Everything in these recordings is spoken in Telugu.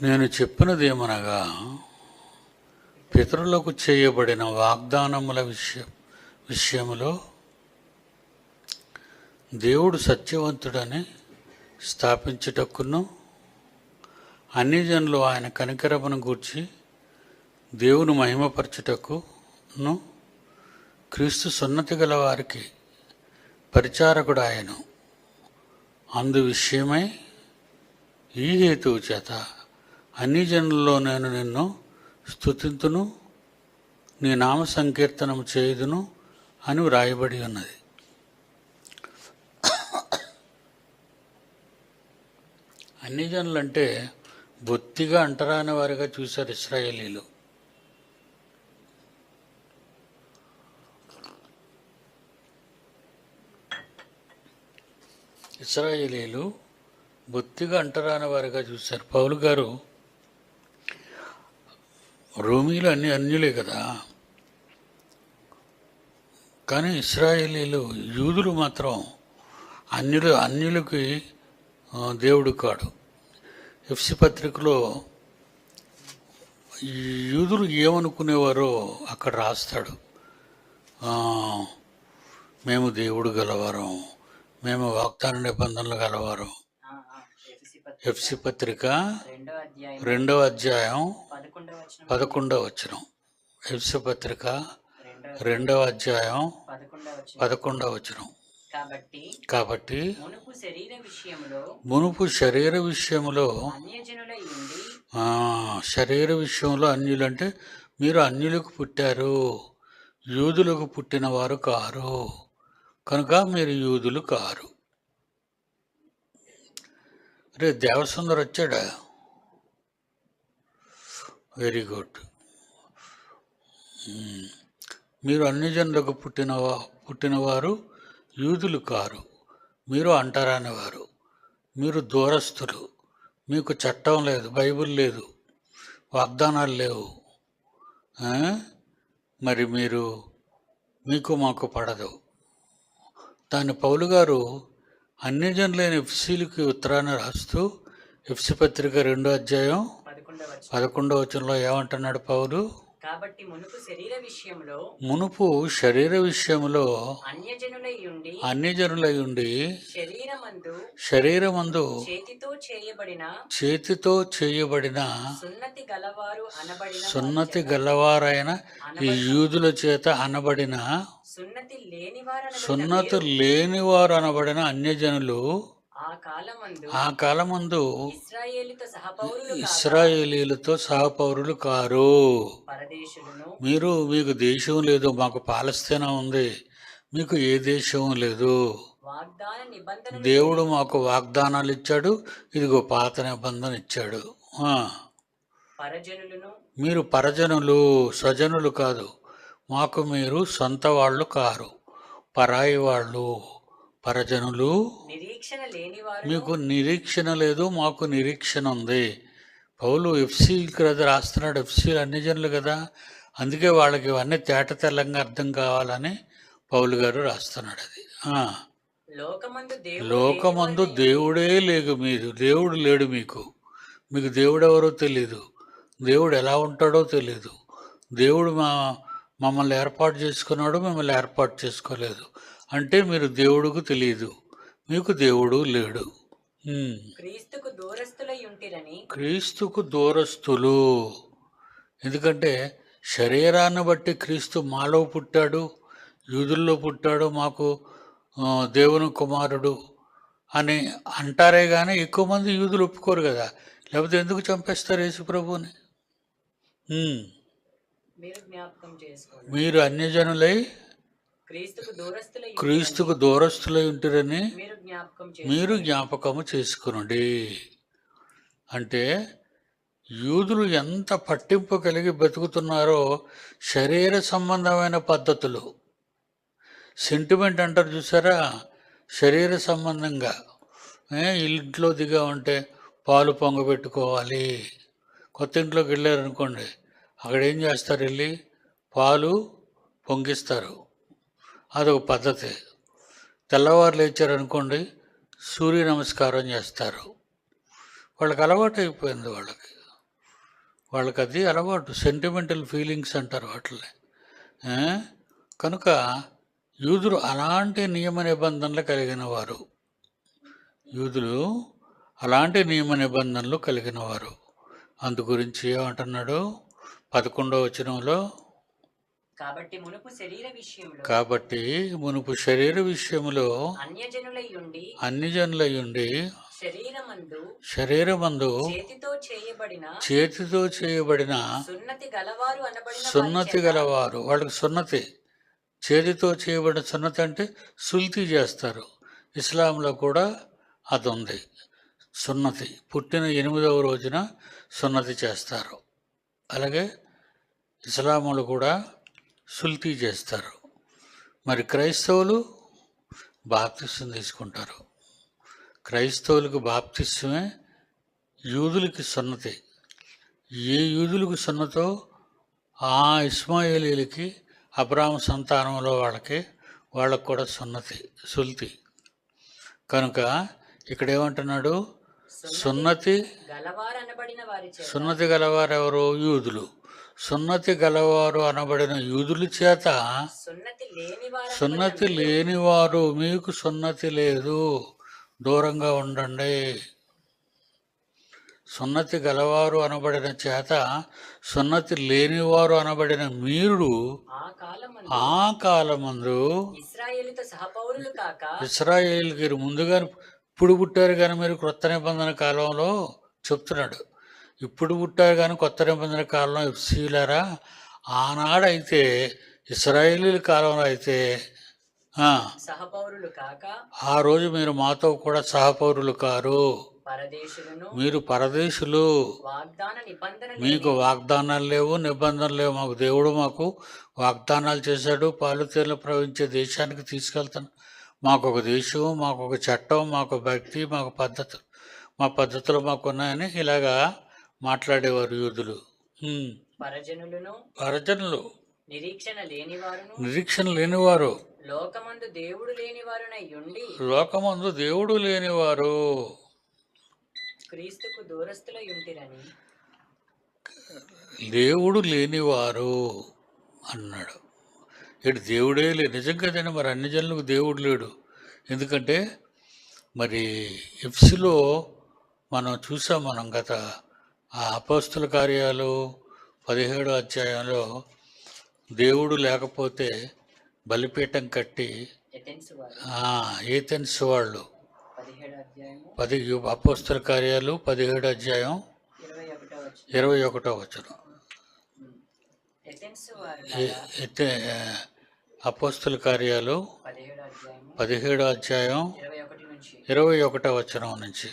నేను చెప్పినదేమనగా, పితరులకు చేయబడిన వాగ్దానముల విషయములో దేవుడు సత్యవంతుడని స్థాపించుటకును, అన్ని జనులు ఆయన కనికరమును గూర్చి దేవుని మహిమపరచుటకును, క్రీస్తు సున్నతి గల వారికి పరిచారకుడు ఆయను. అందు విషయమై ఈ హేతువు చేత అన్ని జనుల్లో నేను నిన్ను స్తుతింతును, నీ నామ సంకీర్తనము చేయుదును అని వ్రాయబడి ఉన్నది. అన్ని జనులంటే బొత్తిగా అంటరాని వారిగా చూశారు ఇశ్రాయేలీలు. ఇశ్రాయేలీలు బొత్తిగా అంటరాని వారిగా చూశారు. పౌలు గారు రోమీలు అన్ని అన్యులే కదా, కానీ ఇశ్రాయేలీలు యూదులు మాత్రం అన్యులకి దేవుడు కాడు. ఎఫ్సి పత్రికలో యూదులు ఏమనుకునేవారో అక్కడ రాస్తాడు. మేము దేవుడు గలవారం, మేము వాగ్దాన నిబంధనలు గలవారం. ఎఫ్సి పత్రిక 2వ అధ్యాయం 11వ వచనం. ఎఫ్సి పత్రిక 2వ అధ్యాయం 11వ వచనం. కాబట్టి మునుపు శరీర విషయములో అన్యులంటే మీరు అన్యులకు పుట్టారు, యూదులకు పుట్టిన వారు కారు, కనుక మీరు యూదులు కారు. రే దేవసుందర్ వచ్చాడా? Very good. మీరు అన్ని జనులకు పుట్టినవారు యూదులు కారు, మీరు అంటరానివారు, మీరు దూరస్తులు, మీకు చట్టం లేదు, బైబిల్ లేదు, వాగ్దానాలు లేవు. మరి మీకు మాకు పడదు. దాన్ని పౌలు గారు అన్ని జనులైన ఎఫ్సీలకి ఉత్తరాన్ని రాస్తూ ఎఫ్సి పత్రిక 2వ అధ్యాయం 11వ వచనంలో ఏమంటున్నాడు పౌలు? కాబట్టి మునుపు శరీర విషయములో అన్యజనులై ఉండి శరీరమందు చేతితో చేయబడిన సున్నతి గలవారైన ఈ యూదుల చేత అనబడిన సున్నతి లేనివారు అనబడిన అన్యజనులు ఆ కాలమందు ఇశ్రాయేలీలతో సహపౌరులు కారు. మీకు దేశం లేదు, మాకు పాలస్తీనా ఉంది, మీకు ఏ దేశం లేదు. దేవుడు మాకు వాగ్దానాలు ఇచ్చాడు, ఇదిగో పాత నిబంధన ఇచ్చాడు. మీరు పరజనులు, స్వజనులు కాదు, మాకు మీరు సొంత వాళ్ళు కారు, పరాయి వాళ్ళు. పరజనులు, మీకు నిరీక్షణ లేదు, మాకు నిరీక్షణ ఉంది. పౌలు ఎఫ్సీకి కదా రాస్తున్నాడు. ఎఫ్సీలు అన్ని జనులు కదా, అందుకే వాళ్ళకి ఇవన్నీ తేట తెల్లంగా అర్థం కావాలని పౌలు గారు రాస్తున్నాడు. అది లోకమందు దేవుడే లేదు, దేవుడు లేడు. మీకు దేవుడు ఎవరో తెలీదు, దేవుడు ఎలా ఉంటాడో తెలీదు. దేవుడు మమ్మల్ని ఏర్పాటు చేసుకున్నాడు, మిమ్మల్ని ఏర్పాటు చేసుకోలేదు అంటే మీరు దేవుడుకు తెలియదు, మీకు దేవుడు లేడు. క్రీస్తుకు దూరస్తులు, ఎందుకంటే శరీరాన్ని బట్టి క్రీస్తు మాలో పుట్టాడు, యూదుల్లో పుట్టాడు, మాకు దేవుని కుమారుడు అని అంటారే కానీ ఎక్కువ మంది యూదులు ఒప్పుకోరు కదా, లేకపోతే ఎందుకు చంపేస్తారు యేసు ప్రభువుని? మీరు అన్యజనులై క్రీస్తుకు దూరస్తులై ఉంటారని మీరు జ్ఞాపకము చేసుకునండి. అంటే యూదులు ఎంత పట్టింపు కలిగి బతుకుతున్నారో శరీర సంబంధమైన పద్ధతులు, సెంటిమెంట్ అంటారు చూసారా, శరీర సంబంధంగా ఇంట్లో దిగా ఉంటే పాలు పొంగబెట్టుకోవాలి. కొత్త ఇంట్లోకి వెళ్ళారనుకోండి, అక్కడ ఏం చేస్తారు, వెళ్ళి పాలు పొంగిస్తారు, అదొక పద్ధతి. తెల్లవారు లేచారనుకోండి, సూర్య నమస్కారం చేస్తారు. వాళ్ళకి అలవాటు అయిపోయింది వాళ్ళకి. వాళ్ళకి అది అలవాటు, సెంటిమెంటల్ ఫీలింగ్స్ అంటారు వాటిని. కనుక యూదులు అలాంటి నియమ నిబంధనలు కలిగిన వారు. యూదులు అలాంటి నియమ నిబంధనలు కలిగిన వారు. అందు గురించి ఏమంటున్నాడు 11వ వచనంలో, కాబట్టి మునుపు శరీర విషయములో అన్యజనులయుండి శరీరమందు చేతితో చేయబడిన సున్నతి గలవారు. వాళ్ళకి సున్నతి, చేతితో చేయబడిన సున్నతి అంటే సుల్తి చేస్తారు. ఇస్లాంలో కూడా అది ఉంది, సున్నతి. పుట్టిన 8వ రోజున సున్నతి చేస్తారు. అలాగే ఇస్లాములు కూడా సుల్తీ చేస్తారు. మరి క్రైస్తవులు బాప్తిస్మం తీసుకుంటారు. క్రైస్తవులకు బాప్తిస్మే, యూదులకి సున్నతి. ఏ యూదులకు సున్నతో ఆ ఇస్మాయిలీలకి, అబ్రాహాము సంతానంలో వాళ్ళకు కూడా సున్నతి, సుల్తి. కనుక ఇక్కడ ఏమంటున్నాడు, సున్నతి గలవారెవరు? యూదులు. సున్నతి గలవారు అనబడిన యూదుల చేత సున్నతి లేనివారు, మీకు సున్నతి లేదు, దూరంగా ఉండండి. సున్నతి గలవారు అనబడిన చేత సున్నతి లేనివారు అనబడిన మీరు ఆ కాలమందు ఇశ్రాయేలుకి ముందుగా ఇప్పుడు పుట్టారు కానీ మీరు కొత్త నిబంధన కాలంలో చెప్తున్నాడు. ఇప్పుడు పుట్టారు కానీ కొత్త నిబంధన కాలంలో ఎఫ్సీలారా, ఆనాడైతే ఇశ్రాయేలీల కాలంలో అయితే ఆ రోజు మీరు మాతో కూడా సహపౌరులు కారు, మీరు పరదేశులు, మీకు వాగ్దానాలు లేవు, నిబంధనలు లేవు. మాకు వాగ్దానాలు చేశాడు, పాలు తేనెలు ప్రవహించే దేశానికి తీసుకెళ్తాను. మాకు ఒక దేశం, మాకు ఒక చట్టం, మాకు భక్తి, మాకు పద్ధతులు, మా పద్ధతులు మాకున్నాయని ఇలాగా మాట్లాడేవారు యూదులు. పరజనులు నిరీక్షణ లేనివారు, లోకమందు దేవుడు లేనివారు, క్రీస్తుకు దూరస్తులై ఉంటిరని. దేవుడు లేనివారు అన్నాడు. ఇటు దేవుడే లేదు. నిజం కదండి. మరి అన్ని జనులకు దేవుడు లేడు. ఎందుకంటే మరి ఎఫ్సిలో మనం చూసాం, మనం గత ఆ అపోస్తుల కార్యాలు 17వ అధ్యాయంలో దేవుడు లేకపోతే బలిపీఠం కట్టి ఏథెన్స్ వాళ్ళు అపోస్తుల కార్యాలు 17వ అధ్యాయం 21వ వచనం. అపోస్తుల కార్యాలు 17వ అధ్యాయం 21వ వచనం నుంచి,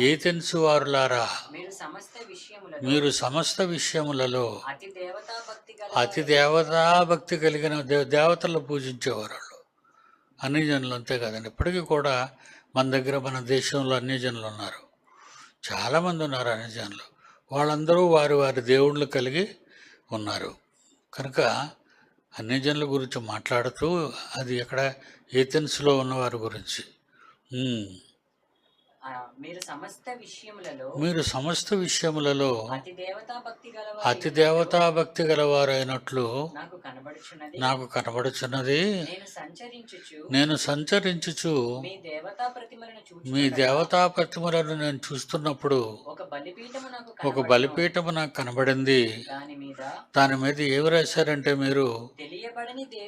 ఏథెన్స్ వారులారా, మీరు సమస్త విషయములలో అతి దేవతాభక్తి కలిగిన దేవతలను పూజించేవారు. అన్ని జనులు అంతే కదండి. ఇప్పటికీ కూడా మన దేశంలో అన్ని జనులు ఉన్నారు, చాలామంది ఉన్నారు అన్ని జనులు. వాళ్ళందరూ వారి దేవుళ్ళు కలిగి ఉన్నారు. కనుక అన్ని జనుల గురించి మాట్లాడుతూ అది ఎక్కడ ఏథెన్స్లో ఉన్న వారి గురించి, మీరు సమస్త విషయములలో అతి దేవతాభక్తి గలవారైనట్లు నాకు కనబడుచున్నది. నేను సంచరించుచు మీ దేవతా ప్రతిమలను నేను చూస్తున్నప్పుడు ఒక బలిపీఠము నాకు కనబడింది. దాని మీద ఏమి రాశారంటే, మీరు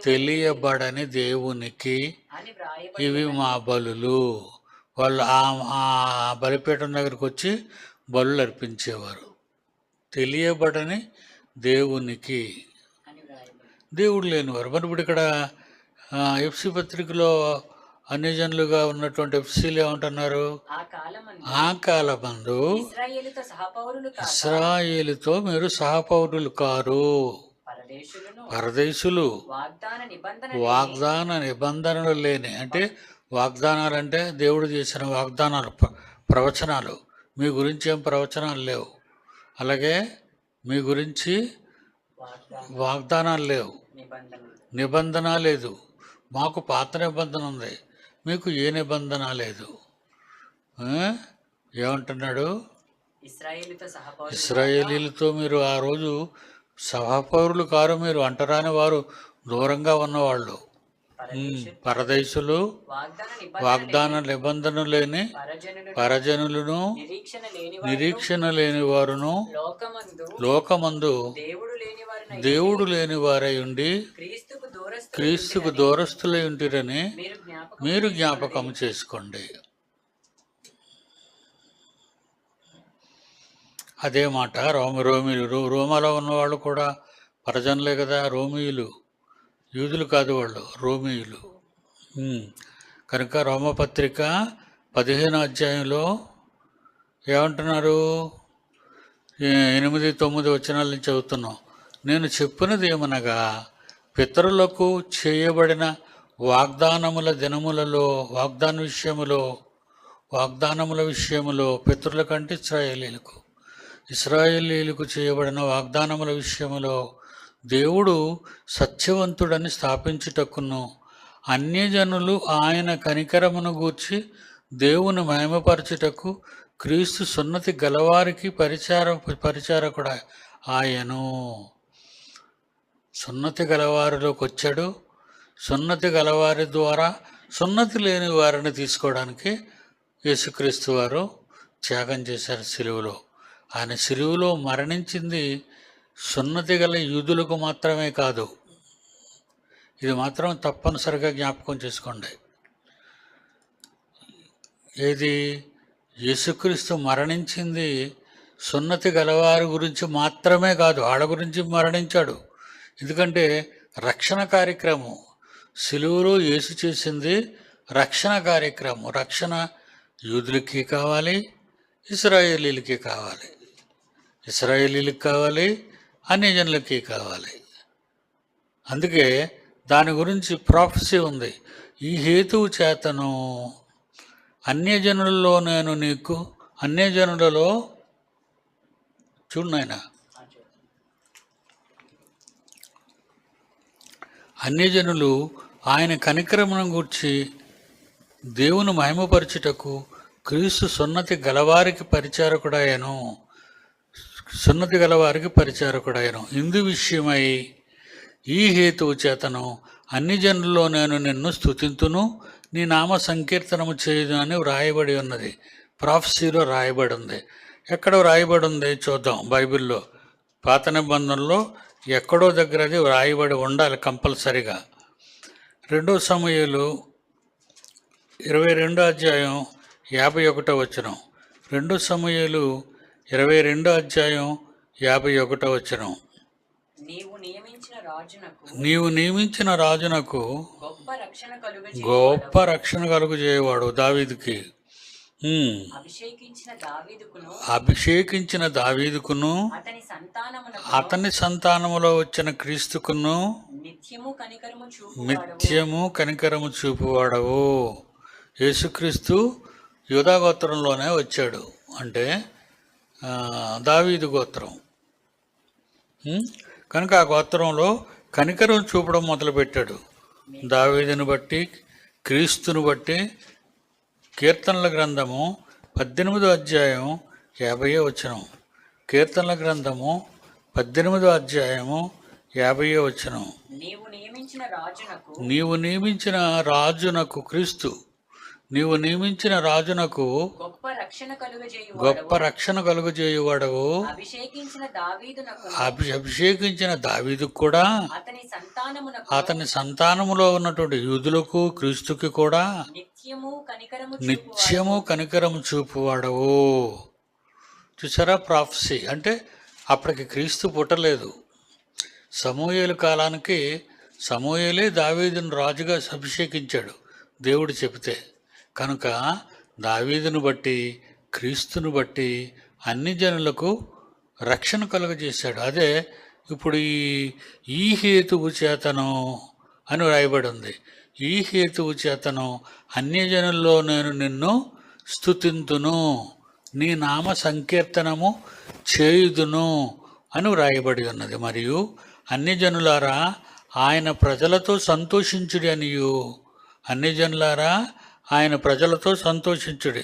తెలియబడని దేవునికి ఇవి మా బలులు. వాళ్ళు ఆ బలిపీఠం దగ్గరికి వచ్చి బలులు అర్పించేవారు. తెలియబడని దేవునికి, దేవుడు లేనివారు. మరి ఇప్పుడు ఇక్కడ ఎఫ్సి పత్రికలో అన్ని జనులుగా ఉన్నటువంటి ఎఫ్సీలు ఏమంటున్నారు, ఆ కాలమందు ఇశ్రాయేలుతో మీరు సహపౌరులు కారు, పరదేశులు, వాగ్దాన నిబంధనలు లేని. అంటే వాగ్దానాలు అంటే దేవుడు చేసిన వాగ్దానాలు, ప్రవచనాలు. మీ గురించి ఏం ప్రవచనాలు లేవు, అలాగే మీ గురించి వాగ్దానాలు లేవు, నిబంధన లేదు. మాకు పాత నిబంధన ఉంది, మీకు ఏ నిబంధన లేదు. ఏమంటున్నాడు, ఇశ్రాయేలీలతో మీరు ఆ రోజు సహపౌరులు కారు, మీరు అంటరాని వారు, దూరంగా ఉన్నవాళ్ళు, పరదేశులు, వాగ్దాన నిబంధన లేని పరజనులను, నిరీక్షణ లేని వారును, లోకమందు దేవుడు లేని వారై ఉండి క్రీస్తుకు దూరస్తులై ఉంటిరని మీరు జ్ఞాపకం చేసుకోండి. అదే మాట రోమీయులు, రోమాలో ఉన్నవాళ్ళు కూడా పరజనులే కదా, రోమీయులు, యూదులు కాదు వాళ్ళు, రోమీయులు. కనుక రోమపత్రిక 15వ అధ్యాయంలో ఏమంటున్నారు? 8-9 వచనాల నుంచి చదువుతున్నాం. నేను చెప్పినది ఏమనగా, పితరులకు చేయబడిన వాగ్దానముల దినములలో, వాగ్దానముల విషయములో పితరుల కంటే ఇశ్రాయేలీలకు చేయబడిన వాగ్దానముల విషయములో దేవుడు సత్యవంతుడని స్థాపించుటకును, అన్యజనులు ఆయన కనికరమును గూర్చి దేవుని మహిమపరచుటకు క్రీస్తు సున్నతి గలవారికి పరిచారకుడు ఆయను. సున్నతి గలవారిలోకి వచ్చాడు. సున్నతి గలవారి ద్వారా సున్నతి లేని వారిని తీసుకోవడానికి యేసుక్రీస్తు వారు త్యాగం చేశారు సిలువలో. ఆయన సిలువలో మరణించింది సున్నతి గల యూదులకు మాత్రమే కాదు. ఇది మాత్రం తప్పనిసరిగా జ్ఞాపకం చేసుకోండి. ఏది? యేసుక్రీస్తు మరణించింది సున్నతి గలవారి గురించి మాత్రమే కాదు, వాళ్ళ గురించి మరణించాడు. ఎందుకంటే రక్షణ కార్యక్రమం, సిలువలో యేసు చేసింది రక్షణ కార్యక్రమం. రక్షణ యూదులకి కావాలి, ఇశ్రాయేలీలకి కావాలి, ఇశ్రాయేలీలకి కావాలి, అన్యజనులకి కావాలి. అందుకే దాని గురించి ప్రాఫెసీ ఉంది. ఈ హేతువు చేతను అన్యజనులలో నేను నీకు, అన్యజనులలో చూడు నాయన, అన్యజనులు ఆయన కనికరమును గూర్చి దేవుని మహిమపరచుటకు క్రీస్తు సున్నతి గలవారికి పరిచారకుడాయను. ఇందు విషయమై ఈ హేతువు చేతను అన్ని జనుల్లో నేను నిన్ను స్తుతింతును, నీ నామ సంకీర్తనము చేయుదు అని వ్రాయబడి ఉన్నది. ప్రాఫెసీలో రాయబడి ఉంది. ఎక్కడ వ్రాయబడి ఉంది చూద్దాం. బైబిల్లో పాత నిబంధనలో ఎక్కడో దగ్గర అది వ్రాయబడి ఉండాలి కంపల్సరిగా. 2 సమూయేలు 22వ అధ్యాయం 51వ వచనం. 2 సమూయేలు 22వ అధ్యాయం 51వ వచనం. నీవు నియమించిన రాజునకు గొప్ప రక్షణ కలుగజేయవాడు దావీదుకి. అభిషేకించిన దావీదుకును అతని సంతానములో వచ్చిన క్రీస్తుకును నిత్యము కనికరము చూపువాడవు. యేసుక్రీస్తు యూదా గోత్రంలోనే వచ్చాడు, అంటే దావీదు గోత్రం. కనుక ఆ గోత్రంలో కనికరం చూపడం మొదలుపెట్టాడు. దావీదును బట్టి, క్రీస్తును బట్టి. కీర్తనల గ్రంథము 18వ అధ్యాయం 50వ వచనం. కీర్తనల గ్రంథము 18వ అధ్యాయము 50వ వచనం. నీవు నియమించిన రాజునకు క్రీస్తు, నీవు నియమించిన రాజునకు గొప్ప రక్షణ కలుగజేయువాడవు. అభిషేకించిన దావీదుకు కూడా, అతని సంతానములో ఉన్నటువంటి యూదులకు, క్రీస్తుకి కూడా నిత్యము కనికరము చూపువాడవు. చూసారా? ప్రాఫెసీ అంటే అప్పటికి క్రీస్తు పుట్టలేదు. సమూయేలు కాలానికి సమూయేలే దావీదును రాజుగా అభిషేకించాడు దేవుడు చెబితే. కనుక దావీదును బట్టి, క్రీస్తును బట్టి అన్ని జనులకు రక్షణ కలుగజేశాడు. అదే ఇప్పుడు ఈ హేతువు చేతను అని రాయబడి ఉంది. ఈ హేతువు చేతను అన్యజనుల్లో నేను నిన్ను స్తుతింతును, నీ నామ సంకీర్తనము చేయుదును అని వ్రాయబడి ఉన్నది. మరియు అన్యజనులారా ఆయన ప్రజలతో సంతోషించుడి అనియు. అన్యజనులారా ఆయన ప్రజలతో సంతోషించుడి.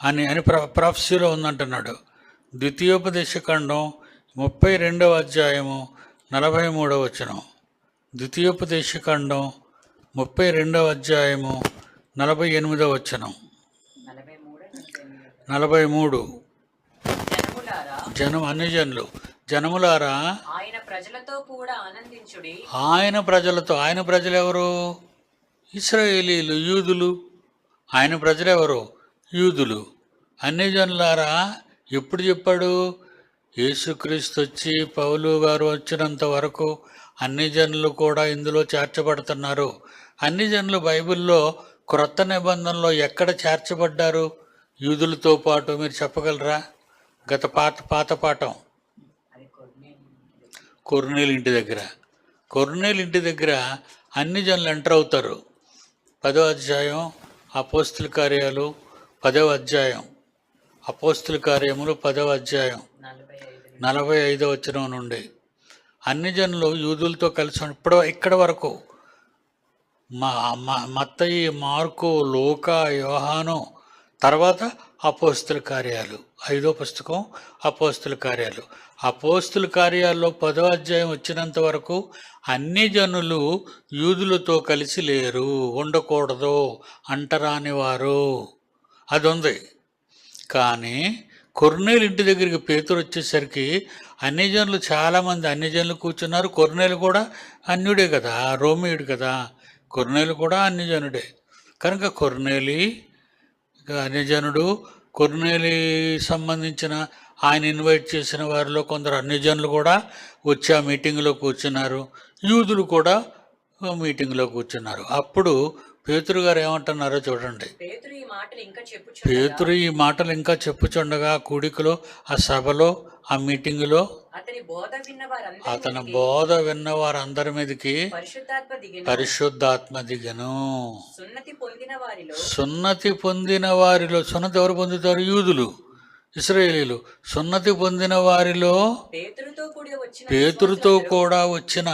అని అని ప్రాఫెసీలో ఉందంటున్నాడు. ద్వితీయోపదేశకాండం 32వ అధ్యాయము 43వ వచనం. ద్వితీయోపదేశకాండం 32వ అధ్యాయము 48వ వచనం. 43. అన్ని జనములారా ఆయన ప్రజలతో కూడా ఆనందించుడి. ఆయన ప్రజలు ఎవరు? ఇశ్రాయేలీలు, యూదులు. ఆయన ప్రజలు ఎవరు? యూదులు. అన్ని జనులారా ఎప్పుడు చెప్పాడు? యేసుక్రీస్తు వచ్చి పౌలు గారు వచ్చినంత వరకు అన్ని జనులు కూడా ఇందులో చేర్చబడుతున్నారు. అన్ని జనులు బైబిల్లో క్రొత్త నిబంధనలో ఎక్కడ చేర్చబడ్డారు యూదులతో పాటు? మీరు చెప్పగలరా? గత పాత పాఠం కొర్నేలు ఇంటి దగ్గర అన్ని జనులు ఎంటర్ అవుతారు. 10వ అధ్యాయం అపోస్తుల కార్యాలు 10వ అధ్యాయం అపోస్తుల కార్యములు 10వ అధ్యాయం 45వ వచనం నుండి అన్ని జనులు యూదులతో కలిసి ఇక్కడ వరకు మత్తయి, మార్కు, లూకా, యోహాను, తర్వాత అపోస్తుల కార్యాలు 5వ పుస్తకం అపోస్తుల కార్యాలు. అపోస్తుల కార్యాల్లో 10వ అధ్యాయం వచ్చినంత వరకు అన్ని జనులు యూదులతో కలిసి లేరు, ఉండకూడదు, అంటరాని వారు, అది ఉంది. కానీ కొర్నేలు ఇంటి దగ్గరికి పేతురు వచ్చేసరికి అన్ని జనులు, చాలామంది అన్ని జనులు కూర్చున్నారు. కొర్నేలు కూడా అన్యుడే కదా, రోమియుడు కదా. కొర్నేలు కూడా అన్యజనుడే కనుక కొర్నేలి అన్యజనుడు. కొర్నేలి సంబంధించిన ఆయన ఇన్వైట్ చేసిన వారిలో కొందరు అన్యజనులు కూడా వచ్చి ఆ మీటింగ్లో కూర్చున్నారు. యూదులు కూడా మీటింగ్లో కూర్చున్నారు. అప్పుడు పేతురు గారు ఏమంటున్నారో చూడండి. పేతురు ఈ మాటలు ఇంకా చెప్పుచుండగా కూడికలో, ఆ సభలో, ఆ మీటింగులో అతని బోధ విన్న వారందరి మీదకి పరిశుద్ధాత్మ దిగను. సున్నతి పొందిన వారిలో, సున్నతి ఎవరు పొందుతారు? యూదులు, ఇశ్రాయేలీలు. సున్నతి పొందిన వారిలో పేతురుతో కూడా వచ్చిన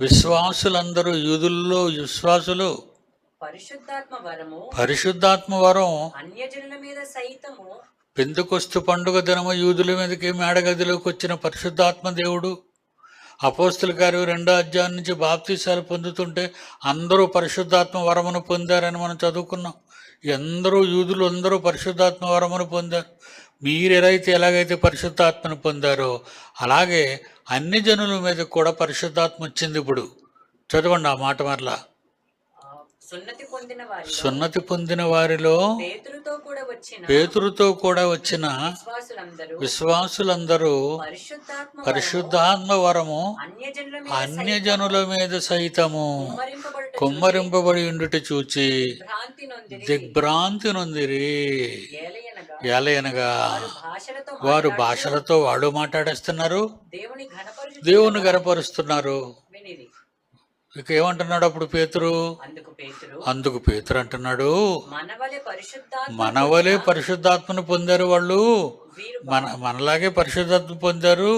విశ్వాసులందరూ, యూదుల్లో విశ్వాసులు, పరిశుద్ధాత్మ వరం అన్యజనుల మీద సైతము, పెంతెకొస్తు పండుగ దినము యూదుల మీదకి మేడగదిలోకి వచ్చిన పరిశుద్ధాత్మ దేవుడు. అపోస్తుల కార్యం 2వ అధ్యాయం నుంచి బాప్తీసాలు పొందుతుంటే అందరూ పరిశుద్ధాత్మ వరమును పొందారని మనం చదువుకున్నాం. అందరూ యూదులు అందరూ పరిశుద్ధాత్మ వరమును పొందారు. మీరు ఎలాగైతే పరిశుద్ధాత్మను పొందారో అలాగే అన్ని జనుల మీద కూడా పరిశుద్ధాత్మ వచ్చింది. ఇప్పుడు చదవండి ఆ మాట మరలా. సున్నతి పొందిన వారిలో పేతురుతో కూడా వచ్చిన విశ్వాసులందరూ పరిశుద్ధాత్మ వరము అన్యజనుల మీద సైతము కుమ్మరింపబడి ఉండుట చూచి దిగ్భ్రాంతి నొందిరి. ఏలయనగా వారు భాషలతో వాళ్ళు మాట్లాడేస్తున్నారు, దేవుని గనపరుస్తున్నారు. ఇక ఏమంటున్నాడు అప్పుడు పేతురు? అందుకు పేతురు అంటున్నాడు, మనవలే పరిశుద్ధాత్మను పొందారు వాళ్ళు, మనలాగే పరిశుద్ధాత్మ పొందారు.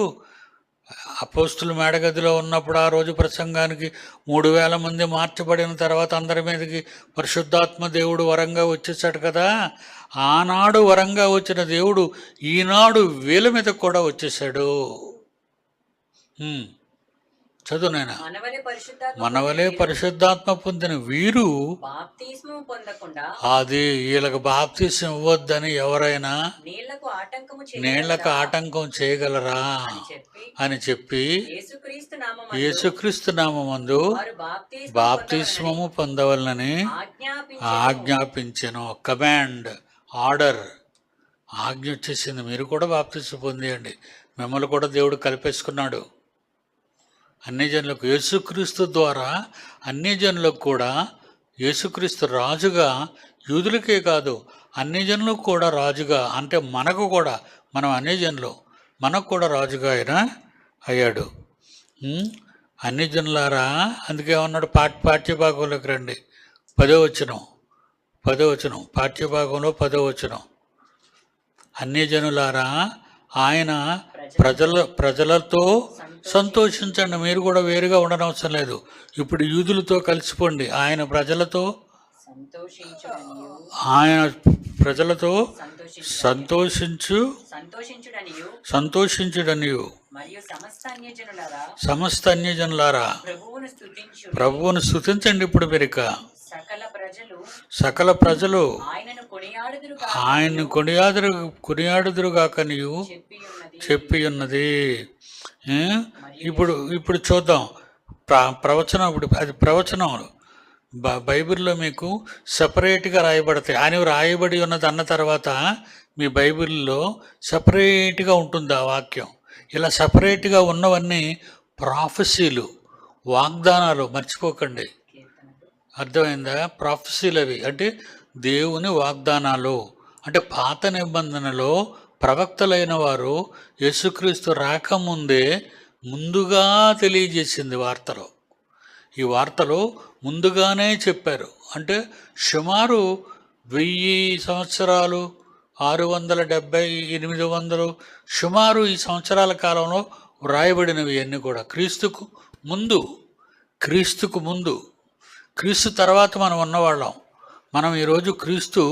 అపోస్తుల మేడగదిలో ఉన్నప్పుడు ఆ రోజు ప్రసంగానికి 3000 మంది మార్చబడిన తర్వాత అందరి మీదకి పరిశుద్ధాత్మ దేవుడు వరంగా వచ్చేసాడు కదా. ఆనాడు వరంగా వచ్చిన దేవుడు ఈనాడు వీళ్ళ మీద కూడా వచ్చేసాడు. చదువు నాయనా. మనవలే పరిశుద్ధాత్మ పొందిన వీరు అది వీళ్ళకి బాప్తీసం ఇవ్వద్దని ఎవరైనా నీళ్లకు ఆటంకం చేయగలరా అని చెప్పి యేసుక్రీస్తు నామమందు బాప్తిస్మము పొందవలనని ఆజ్ఞాపించెను. కమాండ్, ఆర్డర్, ఆజ్ఞ వచ్చేసింది. మీరు కూడా బాప్తిస్మం పొందేయండి. మిమ్మల్ని కూడా దేవుడు కలిపేసుకున్నాడు. అన్యజనులకు యేసుక్రీస్తు ద్వారా అన్యజనులకు కూడా యేసుక్రీస్తు రాజుగా, యూదులకే కాదు అన్యజనులకు కూడా రాజుగా, అంటే మనకు కూడా, మనం అన్యజనులు, మనకు కూడా రాజుగా ఆయన అయ్యాడు. అన్యజనులారా, అందుకే ఏమన్నాడు? పాఠ్యభాగంలోకి రండి. 10వ వచనం పాఠ్యభాగంలో 10వ వచనం. అన్యజనులారా ఆయన ప్రజలతో సంతోషించండి. మీరు కూడా వేరుగా ఉండనవసరం లేదు. ఇప్పుడు యూదులతో కలిసిపోండి. ఆయన ప్రజలతో, ఆయన ప్రజలతో సంతోషించు సంతోషించు సంతోషించుడనియు సంతోషించుడనియు మరియు సమస్త అన్యజనులారా సమస్త అన్యజనులారా ప్రభువును స్తుతించు. ప్రభువును స్తుతించండి. ఇప్పుడు మీరిక సకల ప్రజలు ఆయనను ఆయనను కొనియాడుదురుగాకనియు చెప్పి చెప్పి ఉన్నది. ఏ? ఇప్పుడు చూద్దాం ప్రవచనం. ఇప్పుడు అది ప్రవచనం బైబిల్లో మీకు సపరేట్గా రాయబడతాయి. ఆయన రాయబడి ఉన్నది అన్న తర్వాత మీ బైబిల్లో సపరేట్గా ఉంటుంది ఆ వాక్యం. ఇలా సపరేట్గా ఉన్నవన్నీ ప్రాఫెసీలు, వాగ్దానాలు. మర్చిపోకండి, అర్థమైందా? ప్రాఫెసీలు అవి అంటే దేవుని వాగ్దానాలు. అంటే పాత నిబంధనలో ప్రవక్తలైన వారు యేసుక్రీస్తు రాకముందే ముందుగా తెలియజేసింది వార్తలో. ఈ వార్తలు ముందుగానే చెప్పారు. అంటే సుమారు 1000 సంవత్సరాలు, 670, 800 సుమారు ఈ సంవత్సరాల కాలంలో వ్రాయబడినవి అన్నీ కూడా క్రీస్తుకు ముందు. క్రీస్తు తర్వాత మనం ఉన్నవాళ్ళం. మనం ఈరోజు క్రీస్తు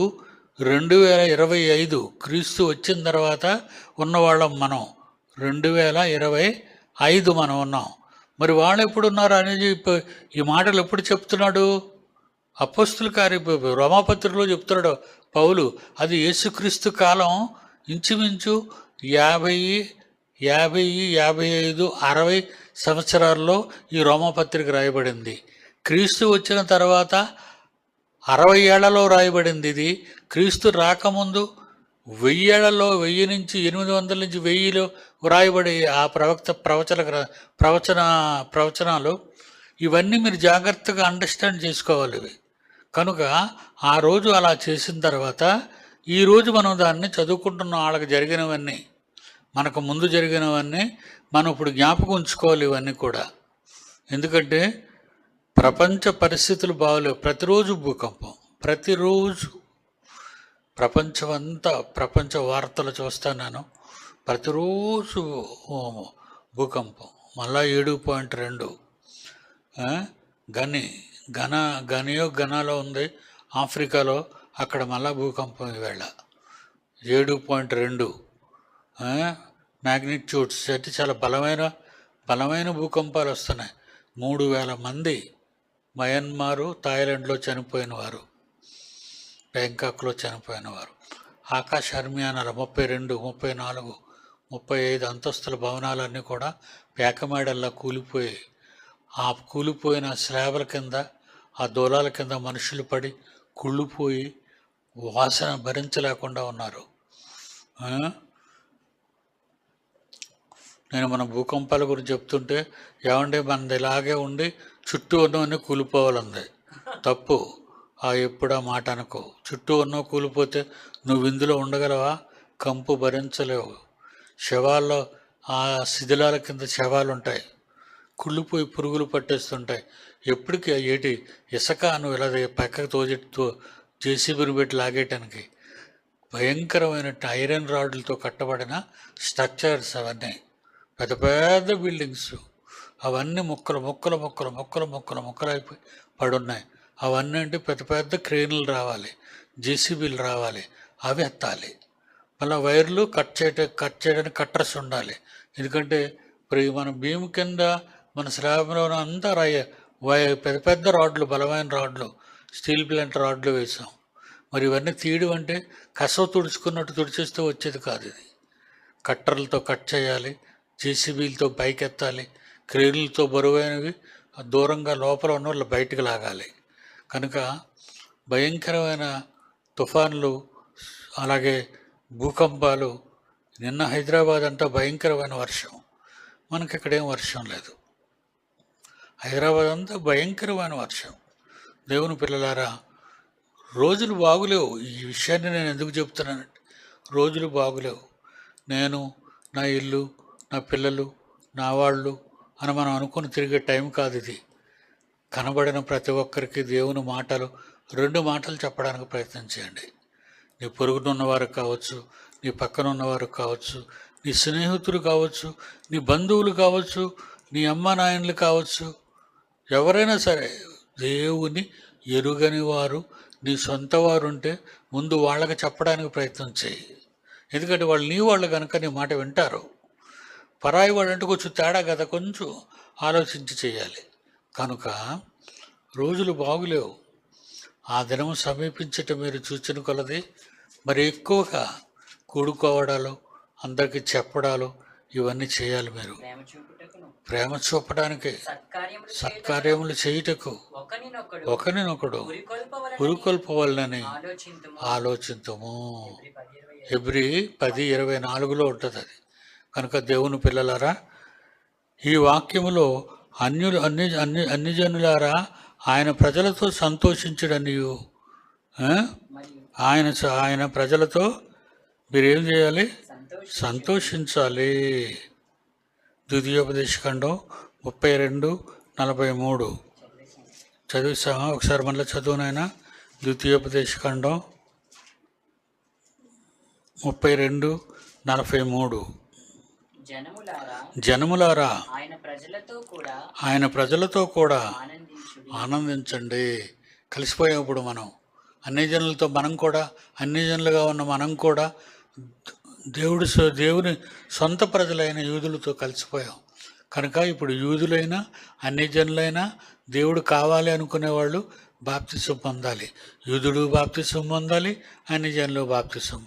2025 క్రీస్తు వచ్చిన తర్వాత ఉన్నవాళ్ళం. మనం 2025 మనం ఉన్నాం. మరి వాళ్ళు ఎప్పుడున్నారు అనేది ఈ మాటలు ఎప్పుడు చెప్తున్నాడు? అపోస్తుల కార్య రోమాపత్రికలో చెప్తున్నాడు పౌలు. అది యేసుక్రీస్తు కాలం ఇంచుమించు 50, 55, 60 సంవత్సరాల్లో ఈ రోమాపత్రిక రాయబడింది. క్రీస్తు వచ్చిన తర్వాత 60 ఏళ్లలో రాయబడింది. ఇది క్రీస్తు రాకముందు 1000 ఏళ్లలో 1000 నుంచి 800 నుంచి 1000లో వ్రాయబడి ఆ ప్రవచనాలు ఇవన్నీ మీరు జాగ్రత్తగా అండర్స్టాండ్ చేసుకోవాలి ఇవి. కనుక ఆ రోజు అలా చేసిన తర్వాత ఈరోజు మనం దాన్ని చదువుకుంటున్న వాళ్ళకి జరిగినవన్నీ, మనకు ముందు జరిగినవన్నీ మనం ఇప్పుడు జ్ఞాపకం ఉంచుకోవాలి ఇవన్నీ కూడా. ఎందుకంటే ప్రపంచ పరిస్థితులు బాగలేవు. ప్రతిరోజు భూకంపం, ప్రతిరోజు ప్రపంచ వార్తలు చూస్తాను నేను. ప్రతిరోజు భూకంపం. మళ్ళా 7.2 గనాలో ఉంది ఆఫ్రికాలో. అక్కడ మళ్ళా భూకంపం ఈవేళ 7.2 మ్యాగ్నిట్యూడ్స్. అంటే చాలా బలమైన భూకంపాలు వస్తున్నాయి. 3000 మంది మయన్మారు, థాయిలాండ్లో చనిపోయిన వారు, బ్యాంకాక్లో చనిపోయిన వారు. ఆకాశ హర్మియానాల 32, 34, 35 అంతస్తుల భవనాలన్నీ కూడా పేకమేడల్లా కూలిపోయి, ఆ కూలిపోయిన స్లాబ్ల కింద, ఆ దూలాల కింద మనుషులు పడి కుళ్ళిపోయి వాసన భరించలేకుండా ఉన్నారు. నేను మన భూకంపాల గురించి చెప్తుంటే ఏమంటే మనది ఇలాగే ఉండి చుట్టూ ఉన్నవన్నీ కూలిపోవాలంది. తప్పు. ఎప్పుడా మాట అనుకో. చుట్టూ ఉన్నవి కూలిపోతే నువ్వు ఇందులో ఉండగలవా? కంపు భరించలేవు. శవాల్లో ఆ శిథిలాల కింద శవాలు ఉంటాయి, కుళ్ళిపోయి పురుగులు పట్టేస్తుంటాయి. ఎప్పటికీ ఏటి ఇసుక నువ్వు ఇలా పక్కకు జేసీబీని పెట్టి లాగేయటానికి భయంకరమైన ఐరన్ రాడ్లతో కట్టబడిన స్ట్రక్చర్స్ అవన్నీ, పెద్ద పెద్ద బిల్డింగ్స్ అవన్నీ ముక్కలు అయిపోయి పడున్నాయి. అవన్నీ అంటే పెద్ద పెద్ద క్రేన్లు రావాలి, జేసీబీలు రావాలి, అవి ఎత్తాలి. మళ్ళీ వైర్లు కట్ చేయడానికి కట్టర్స్ ఉండాలి. ఎందుకంటే ఇప్పుడు మన భీము కింద మన స్లాబ్లో అంతా పెద్ద పెద్ద రాడ్లు, బలమైన రాడ్లు, స్టీల్ ప్లాంట్ రాడ్లు వేసాం. మరి ఇవన్నీ తీయడం అంటే కసవ తుడుచుకున్నట్టు తుడిచేస్తే వచ్చేది కాదు. ఇది కట్టర్లతో కట్ చేయాలి, జేసీబీలతో పైకి ఎత్తాలి, క్రేన్లతో బరువైనవి దూరంగా లోపల ఉన్న వాళ్ళు బయటకు లాగాలి. కనుక భయంకరమైన తుఫాన్లు, అలాగే భూకంపాలు. నిన్న హైదరాబాద్ అంతా భయంకరమైన వర్షం. మనకి ఇక్కడేం వర్షం లేదు. హైదరాబాద్ అంతా భయంకరమైన వర్షం. దేవుని పిల్లలారా, రోజులు బాగులేవు. ఈ విషయాన్ని నేను ఎందుకు చెప్తున్నానంటే రోజులు బాగులేవు. నేను, నా ఇల్లు, నా పిల్లలు, నా వాళ్ళు అని మనం అనుకుని తిరిగే టైం కాదు ఇది. కనబడిన ప్రతి ఒక్కరికి దేవుని మాటలు, 2 మాటలు చెప్పడానికి ప్రయత్నం చేయండి. నీ పొరుగునున్నవారు కావచ్చు, నీ పక్కన ఉన్నవారు కావచ్చు, నీ స్నేహితులు కావచ్చు, నీ బంధువులు కావచ్చు, నీ అమ్మ నాయనలు కావచ్చు, ఎవరైనా సరే దేవుని ఎరుగని వారు నీ సొంత వారు ఉంటే ముందు వాళ్ళకి చెప్పడానికి ప్రయత్నం చేయి. ఎందుకంటే వాళ్ళు నీ వాళ్ళు కనుక నీ మాట వింటారు. పరాయి వాడు అంటే కొంచెం తేడా కదా, కొంచెం ఆలోచించి చేయాలి. కనుక రోజులు బాగులేవు. ఆ దినము సమీపించటం మీరు చూచిన కొలది మరి ఎక్కువగా కూడుకోవడాలు, అందరికీ చెప్పడాలు ఇవన్నీ చేయాలి. మీరు ప్రేమ చూపుటకును ప్రేమ చూపడానికి, సత్కార్యములు సత్కార్యములు చేయుటకు ఒకనినొకడు ఒకరినొకడు పురికొల్పవలనని పురుకొల్పవలనని ఆలోచింతుము. ఆలోచించము. హెబ్రీ 10:25. హెబ్రీ 10:24 ఉంటుంది అది. కనుక దేవుని పిల్లలారా, ఈ వాక్యములో అన్ని జనులారా ఆయన ప్రజలతో సంతోషించడనియు, మరియు ఆయన ప్రజలతో మీరేం చేయాలి? సంతోషించుచు. సంతోషించాలి. ద్వితీయోపదేశకాండం 32:43 చదివిస్తామా? ఒకసారి మళ్ళీ చదువునైనా. ద్వితీయోపదేశకాండం 32:43. జనములారా ఆయన ప్రజలతో కూడా ఆనందించండి. కలిసిపోయాం ఇప్పుడు మనం. అన్ని జనులతో మనం కూడా, అన్ని జనులుగా ఉన్న మనం కూడా దేవుని సొంత ప్రజలైన యూదులతో కలిసిపోయాం. కనుక ఇప్పుడు యూదులైనా అన్ని జనులైనా దేవుడు కావాలి అనుకునేవాళ్ళు బాప్తిసం పొందాలి. యూదుడు బాప్తిసం పొందాలి, అన్ని జనులు బాప్తిసం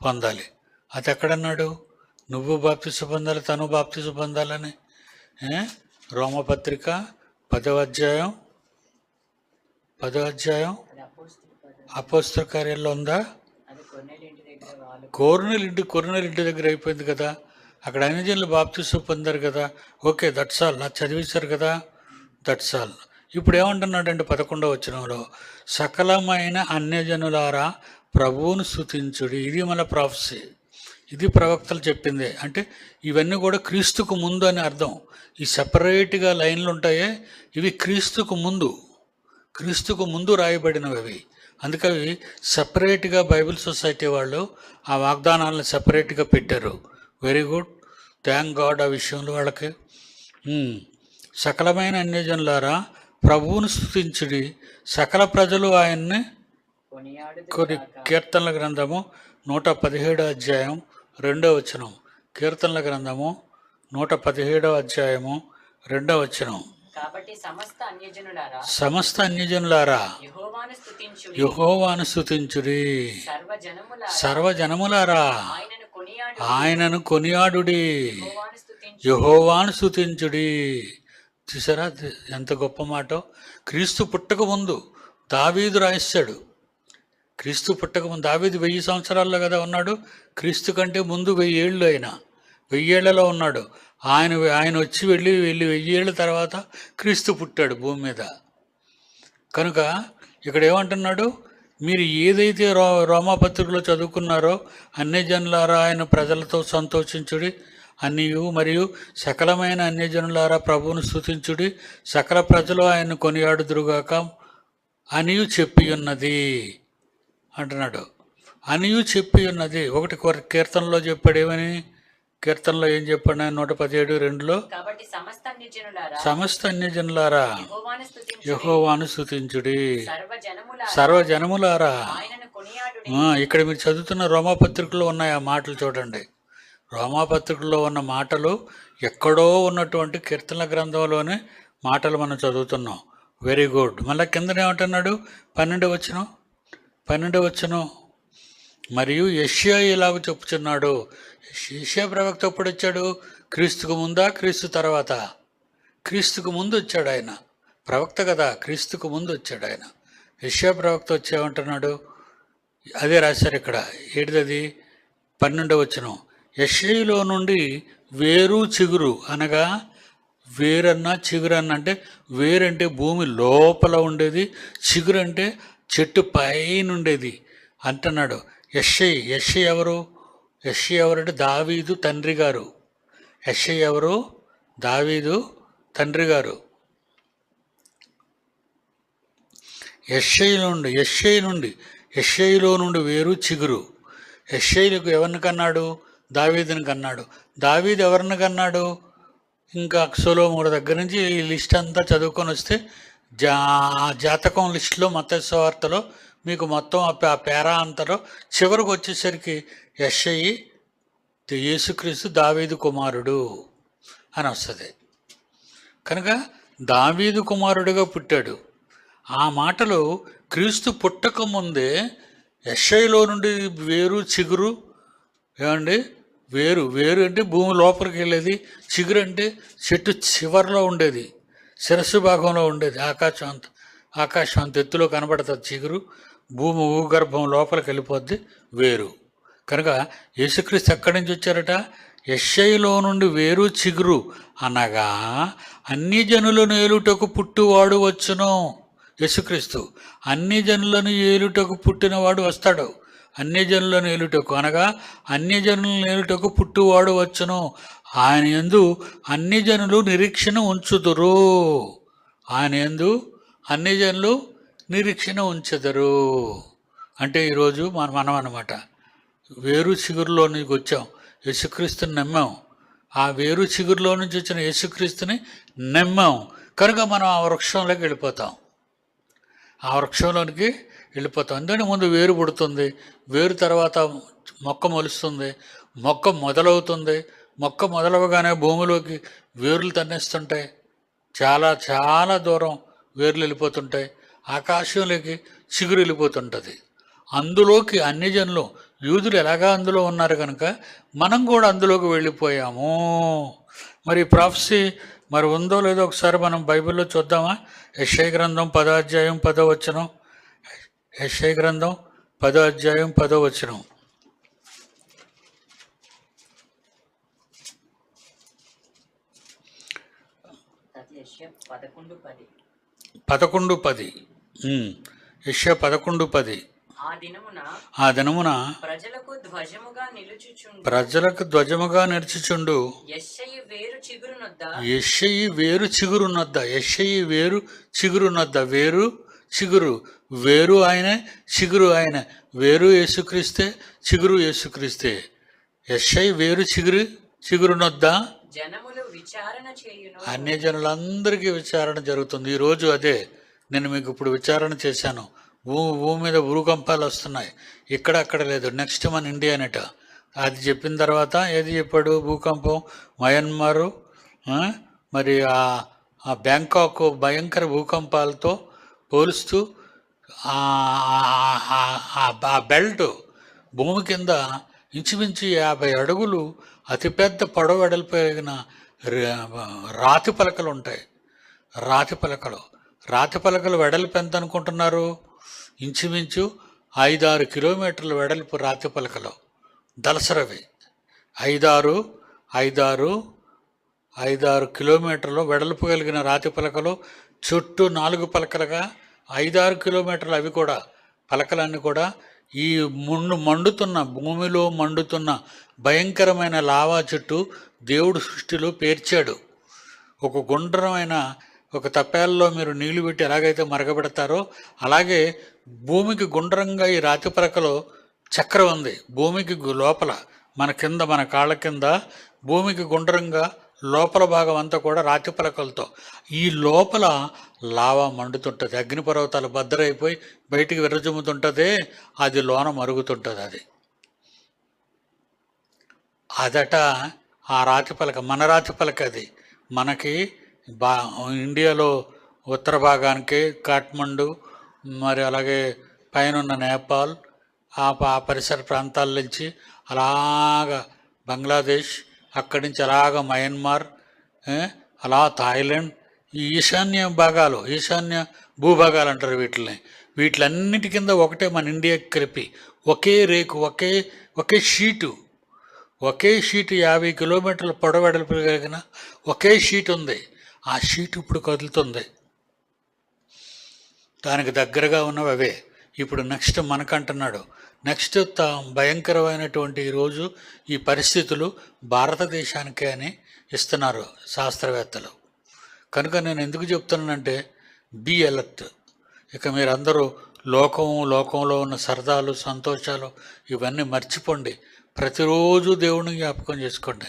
పొందాలి. అది ఎక్కడన్నాడు? నువ్వు బాప్తిసం పొందాలి, తను బాప్తిసం పొందాలని. రోమపత్రిక 10వ అధ్యాయం అపోస్తల కార్యాల్లో ఉందా? కొర్నేలింటి దగ్గర అయిపోయింది కదా. అక్కడ అన్ని జనులు బాప్తిసం పొందారు కదా. Okay, that's all. నాకు చదివించారు కదా, దట్స్ ఆల్. ఇప్పుడు ఏమంటున్నాడంటే 11వ వచనంలో, సకలమైన అన్యజనులారా ప్రభువును స్తుతించుడి. ఇది మన ప్రాఫెసీ, ఇది ప్రవక్తలు చెప్పిందే. అంటే ఇవన్నీ కూడా క్రీస్తుకు ముందు అని అర్థం. ఈ సెపరేట్గా లైన్లు ఉంటాయే, ఇవి క్రీస్తుకు ముందు రాయబడినవి అవి. అందుకవి సెపరేట్గా బైబిల్ సొసైటీ వాళ్ళు ఆ వాగ్దానాలను సెపరేట్గా పెట్టారు. వెరీ గుడ్, థ్యాంక్ గాడ్ ఆ విషయంలో వాళ్ళకి. సకలమైన అన్యజనులారా ప్రభువును స్తుతించుడి, సకల ప్రజలు ఆయన్ని కీర్తనల గ్రంథము 117వ అధ్యాయం 2వ వచనం. కీర్తనల గ్రంథము 117వ అధ్యాయము 2వ వచనం. కాబట్టి సమస్త అన్యజనులారా యెహోవాను స్తుతించుడి, సర్వజనములారా ఆయనను కొనియాడుడి, యెహోవాను స్తుతించుడి. చూసారా ఎంత గొప్ప మాటో. క్రీస్తు పుట్టక ముందు దావీదు రాయిస్తాడు. క్రీస్తు పుట్టక ముందు దావీదు 1000 సంవత్సరాల్లో కదా ఉన్నాడు. క్రీస్తు కంటే ముందు 1000 ఏళ్ళు, ఆయన 1000 ఏళ్లలో ఉన్నాడు. ఆయన వచ్చి వెళ్ళి 1000 ఏళ్ళ తర్వాత క్రీస్తు పుట్టాడు భూమి మీద. కనుక ఇక్కడ ఏమంటున్నాడు? మీరు ఏదైతే రోమాపత్రికలో చదువుకున్నారో, అన్యజనులారా ఆయన ప్రజలతో సంతోషించుడి అనియు, మరియు సకలమైన అన్యజనులారా ప్రభువును స్తుతించుడి, సకల ప్రజలు ఆయన్ను కొనియాడుదురుగాక అనియు చెప్పి ఉన్నది అంటున్నాడు. అనియు చెప్పి ఉన్నది. ఒకటి కీర్తనలో చెప్పాడు. ఏమని? కీర్తనలో ఏం చెప్పాడు? 117:2లో సమస్త అన్యజనులారా యెహోవాను స్తుతించుడి, సర్వజనములారా. ఇక్కడ మీరు చదువుతున్న రోమాపత్రికలో ఉన్నాయి ఆ మాటలు. చూడండి, రోమాపత్రికలో ఉన్న మాటలు ఎక్కడో ఉన్నటువంటి కీర్తనల గ్రంథంలోనే మాటలు మనం చదువుతున్నాం. Very good. మళ్ళీ కిందనే ఏమంటున్నాడు? 12వ వచనం. మరియు యెషయా ఇలాగ చెప్పుచున్నాడు. యెషయా ప్రవక్త ఎప్పుడు వచ్చాడు? క్రీస్తుకు ముందా, క్రీస్తు తర్వాత? క్రీస్తుకు ముందు వచ్చాడు ఆయన. ప్రవక్త కదా, క్రీస్తుకు ముందు వచ్చాడు ఆయన. యెషయా ప్రవక్త వచ్చేమంటున్నాడు? అదే రాశారు ఇక్కడ. ఏంటిది? 12వ వచనం. యెషయాలో నుండి వేరు చిగురు, అనగా వేరన్నా చిగురన్నా, అంటే వేరంటే భూమి లోపల ఉండేది, చిగురు అంటే చెట్టు పైన ఉండేది అంటున్నాడు. యెషయా ఎవరు? యెషయా ఎవరంటే దావీదు తండ్రి గారు. యెషయా ఎవరు? దావీదు తండ్రి గారు. యెషయాలో నుండి వేరు చిగురు. యెషయాకు ఎవరిని కన్నాడు? దావీదుని కన్నాడు. దావీదు ఎవరిని కన్నాడు? ఇంకా సొలొమోను దగ్గర నుంచి ఈ లిస్ట్ అంతా చదువుకొని వస్తే జాతకం లిస్టులో మత్తయి సువార్తలో మీకు మొత్తం ఆ పేరా అంతలో చివరికి వచ్చేసరికి యెషయి యేసుక్రీస్తు దావీదు కుమారుడు అని వస్తుంది. కనుక దావీదు కుమారుడిగా పుట్టాడు. ఆ మాటలు క్రీస్తు పుట్టక ముందే యెషయిలో నుండి వేరు చిగురు, ఏమండి, వేరు వేరు అంటే భూమి లోపలికి వెళ్ళేది, చిగురు అంటే చెట్టు చివరిలో ఉండేది, శిరస్సు భాగంలో ఉండేది, ఆకాశం అంత ఎత్తులో కనబడుతుంది చిగురు, భూమి భూగర్భం లోపలికి వెళ్ళిపోద్ది వేరు. కనుక యేసుక్రీస్తు ఎక్కడి నుంచి వచ్చారట? యెషయిలో నుండి వేరు చిగురు అనగా అన్ని జనులను ఏలుటకు పుట్టువాడు వచ్చును. యేసుక్రీస్తు అన్ని జనులను ఏలుటకు పుట్టినవాడు వస్తాడు. అన్ని జనులను ఏలుటకు అనగా అన్ని జనులను ఏలుటకు పుట్టువాడు వచ్చును. ఆయన యందు అన్ని జనులు నిరీక్షణ ఉంచుదురు. ఆయన యందు అన్ని జనులు నిరీక్షణ ఉంచుదురు. అంటే ఈరోజు మనం అన్నమాట వేరు చిగురులో నుంచి వచ్చాం, యేసుక్రీస్తుని నమ్మాం. ఆ వేరు చిగురులో నుంచి వచ్చిన యేసుక్రీస్తుని నమ్మాం కనుక మనం ఆ వృక్షంలోకి వెళ్ళిపోతాం. ఆ వృక్షంలోనికి వెళ్ళిపోతాం. అందుకని ముందు వేరు పుడుతుంది, వేరు తర్వాత మొక్క మొలుస్తుంది, మొక్క మొదలవుతుంది. మొక్క మొదలవగానే భూమిలోకి వేర్లు తన్నేస్తుంటాయి, చాలా చాలా దూరం వేర్లు వెళ్ళిపోతుంటాయి, ఆకాశంలోకి చిగురు వెళ్ళిపోతుంటుంది. అందులోకి అన్ని జనులు, యూదులు ఎలాగా అందులో ఉన్నారు కనుక మనం కూడా అందులోకి వెళ్ళిపోయాము. మరి ప్రాఫెసీ మరి ఉందో లేదో ఒకసారి మనం బైబిల్లో చూద్దామా? యెషయా గ్రంథం 10వ అధ్యాయం 10వ వచనం. యెషయా గ్రంథం 10వ అధ్యాయం 10వ వచనం. యెషయా 11:10. 11:10. యెషయా 11:10. ఆ దినమున ప్రజలకు ధ్వజముగా నిలుచుచుండు యెషయి వేరు చిగురునొద్ద. వేరు చిగురు, వేరు ఆయన, చిగురు ఆయన. వేరు యేసుక్రీస్తే, చిగురు యేసుక్రీస్తే. యెషయి వేరు చిగురునొద్ద జనములు విచారణ చేయును. అన్య జనులందరికీ విచారణ జరుగుతుంది ఈరోజు. అదే నేను మీకు ఇప్పుడు విచారణ చేశాను. భూమి మీద భూకంపాలు వస్తున్నాయి, ఇక్కడ అక్కడ లేదు. నెక్స్ట్ మన ఇండియా అనట. అది చెప్పిన తర్వాత ఏది చెప్పాడు? భూకంపం మయన్మారు, మరి ఆ బ్యాంకాక్ భయంకర భూకంపాలతో పోలుస్తూ ఆ బెల్ట్ భూమి కింద ఇంచుమించు 50 అడుగులు అతిపెద్ద పొడవు వెడల్పోయిన రాతి పలకలు ఉంటాయి. రాతి పలకలు వెడల్పు ఎంత అనుకుంటున్నారు? ఇంచుమించు 5-6 కిలోమీటర్ల వెడల్పు రాతి పలకలు, దలసరవి. 5-6 కిలోమీటర్లు వెడల్పు కలిగిన రాతి పలకలు, చుట్టూ 4 పలకలుగా 5-6 కిలోమీటర్లు. అవి కూడా పలకలన్నీ కూడా ఈ మండుతున్న భూమిలో మండుతున్న భయంకరమైన లావా చుట్టూ దేవుడు సృష్టిలో పేర్చాడు. ఒక గుండ్రమైన ఒక తప్పేలలో మీరు నీళ్లు పెట్టి ఎలాగైతే మరగబెడతారో అలాగే భూమికి గుండ్రంగా ఈ రాతి పలకలో చక్రం ఉంది. భూమికి లోపల మన కాళ్ళ కింద భూమికి గుండ్రంగా లోపల భాగం అంతా కూడా రాతి పలకలతో. ఈ లోపల లావా మండుతుంటుంది, అగ్నిపర్వతాలు బద్దరైపోయి బయటికి విరజుమ్ముతుంటుంది, అది లోన మరుగుతుంటుంది. అదట ఆ రాతి పలక, మన రాతి పలక. అది మనకి ఇండియాలో ఉత్తర భాగానికి కాఠ్మండు, మరి అలాగే పైన నేపాల్, ఆ పరిసర ప్రాంతాల నుంచి అలాగా బంగ్లాదేశ్, అక్కడి నుంచి అలాగా మయన్మార్, అలా థాయిలాండ్, ఈ ఈశాన్య భూభాగాలు అంటారు వీటిని. వీటిలన్నిటి కింద ఒకటే మన ఇండియాకి కలిపి ఒకే రేకు, ఒకే షీటు 50 కిలోమీటర్ల పొడవెడల్పు కలిగిన ఒకే షీట్ ఉంది. ఆ షీట్ ఇప్పుడు కదులుతుంది. దానికి దగ్గరగా ఉన్నవి అవే. ఇప్పుడు నెక్స్ట్ మనకంటున్నాడు. నెక్స్ట్ భయంకరమైనటువంటి ఈరోజు ఈ పరిస్థితులు భారతదేశానికే అని ఇస్తున్నారు శాస్త్రవేత్తలు. కనుక నేను ఎందుకు చెప్తున్నానంటే బీ అలర్ట్. ఇక మీరందరూ లోకంలో ఉన్న సరదాలు, సంతోషాలు ఇవన్నీ మర్చిపోండి. ప్రతిరోజు దేవుడిని జ్ఞాపకం చేసుకోండి,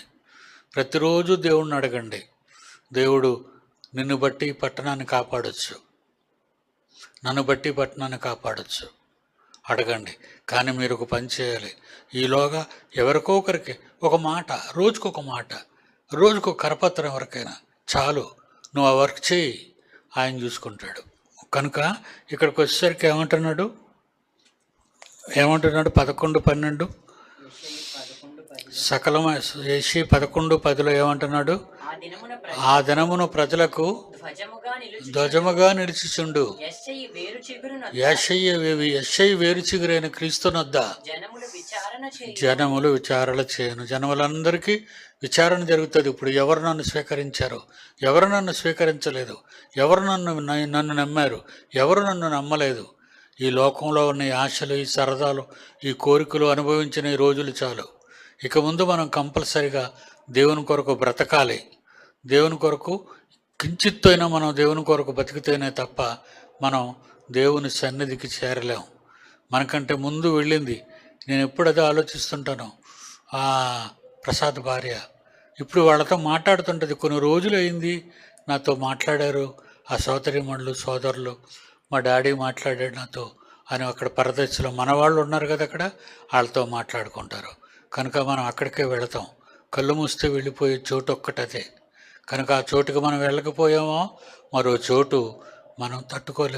ప్రతిరోజు దేవుడిని అడగండి. దేవుడు నిన్ను బట్టి పట్టణాన్ని కాపాడొచ్చు, నన్ను బట్టి పట్టణాన్ని కాపాడొచ్చు. అడగండి. కానీ మీరు ఒక పని చేయాలి. ఈలోగా ఎవరికో ఒకరికి ఒక మాట, రోజుకొక మాట, రోజుకొక కరపత్రం ఎవరికైనా చాలు. నువ్వు ఆ వర్క్ చేయి, ఆయన చూసుకుంటాడు. కనుక ఇక్కడికి వచ్చేసరికి ఏమంటున్నాడు 11:12 సకలమ యెషయా 11:10 ఏమంటున్నాడు? ఆ దినమున ఆ దినమును ప్రజలకు ధ్వజముగా నిలుచు ధ్వజముగా నిలిచిచుండు. యెషయి వేరు చిగురున యెషయి వేరు చిగురైన క్రీస్తునొద్ద జనములు విచారణ చేయు. జనములు విచారణ చేయను. జనములందరికీ విచారణ జరుగుతుంది. ఇప్పుడు ఎవరు నన్ను స్వీకరించారు, ఎవరు నన్ను స్వీకరించలేదు, ఎవరు నన్ను నమ్మారు, ఎవరు నన్ను నమ్మలేదు. ఈ లోకంలో ఉన్న ఈ ఆశలు, ఈ సరదాలు, ఈ కోరికలు అనుభవించిన ఈ రోజులు చాలు. ఇక ముందు మనం కంపల్సరిగా దేవుని కొరకు బ్రతకాలి. దేవుని కొరకు కించిత్తు అయినా మనం దేవుని కొరకు బతికితేనే తప్ప మనం దేవుని సన్నిధికి చేరలేం. మనకంటే ముందు వెళ్ళింది. నేను ఎప్పుడు అదే ఆలోచిస్తుంటాను. ఆ ప్రసాద్ భార్య ఇప్పుడు వాళ్ళతో మాట్లాడుతుంటుంది. కొన్ని రోజులు అయింది నాతో మాట్లాడారు ఆ సోదరిమణులు, సోదరులు, మా డాడీ మాట్లాడాడు నాతో అని అక్కడ పరదేశంలో మన వాళ్ళు ఉన్నారు కదా, అక్కడ వాళ్ళతో మాట్లాడుకుంటారు. కనుక మనం అక్కడికే వెళతాం. కళ్ళు మూస్తే వెళ్ళిపోయే చోటు ఒక్కటదే. కనుక ఆ చోటుకి మనం వెళ్ళకపోయామో మరో చోటు మనం తట్టుకోలేం.